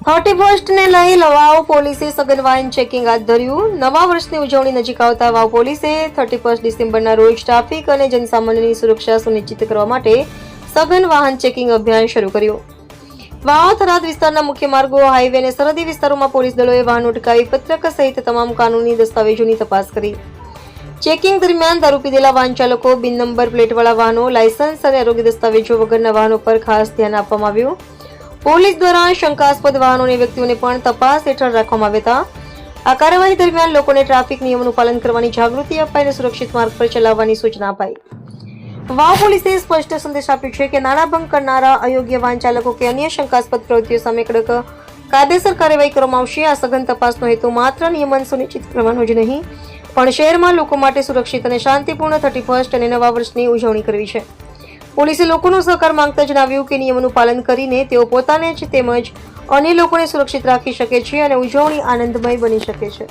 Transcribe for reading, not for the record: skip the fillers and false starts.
31 ને લઈ વાવ પોલીસે સઘન વાહન ચેકિંગ હાથ ધર્યું. નવા વર્ષની ઉજવણી નજીક આવતા વાવ પોલીસે 31 ડિસેમ્બરના રોજ ટ્રાફિક અને જનસામાન્યની સુરક્ષા સુનિશ્ચિત કરવા માટે સઘન વાહન ચેકિંગ અભિયાન શરૂ કર્યું. વાવ થરાદ વિસ્તારના મુખ્ય માર્ગો, હાઈવે અને સરહદી વિસ્તારોમાં પોલીસ દળોએ વાહનો અટકાવી પત્રક સહિત તમામ કાનૂની દસ્તાવેજોની તપાસ કરી. ચેકિંગ દરમિયાન દારૂ પીધેલા વાહન ચાલકો, બિન નંબર પ્લેટવાળા વાહનો, લાયસન્સ અને આરોગ્ય દસ્તાવેજો વગરના વાહનો પર ખાસ ધ્યાન આપવામાં આવ્યું. પોલીસ દ્વારા શંકાસ્પદ વાહનો અને વ્યક્તિઓને પણ તપાસ હેઠળ રાખવામાં આવ્યા હતા. આ કાર્યવાહી દરમિયાન લોકોને ટ્રાફિક નિયમોનું પાલન કરવાની જાગૃતિ અપાઈ અને સુરક્ષિત માર્ગ પર ચલાવવાની સૂચના અપાઈ. વાવ પોલીસે સ્પષ્ટ સંદેશ આપ્યો છે કે નાણાભંગ કરનારા, અયોગ્ય વાહન ચાલકો કે અન્ય શંકાસ્પદ પ્રવૃત્તિઓ સામે કડક કાયદેસર કાર્યવાહી કરવામાં આવશે. આ સઘન તપાસનો હેતુ માત્ર નિયમન સુનિશ્ચિત કરવાનો જ નહીં, પણ શહેરમાં લોકો માટે સુરક્ષિત અને શાંતિપૂર્ણ 31 અને નવા વર્ષની ઉજવણી કરવી છે. પોલીસે લોકોનો સહકાર માંગતા જણાવ્યું કે નિયમોનું પાલન કરીને તેઓ પોતાને જ તેમજ અન્ય લોકોને સુરક્ષિત રાખી શકે છે અને ઉજવણી આનંદમય બની શકે છે.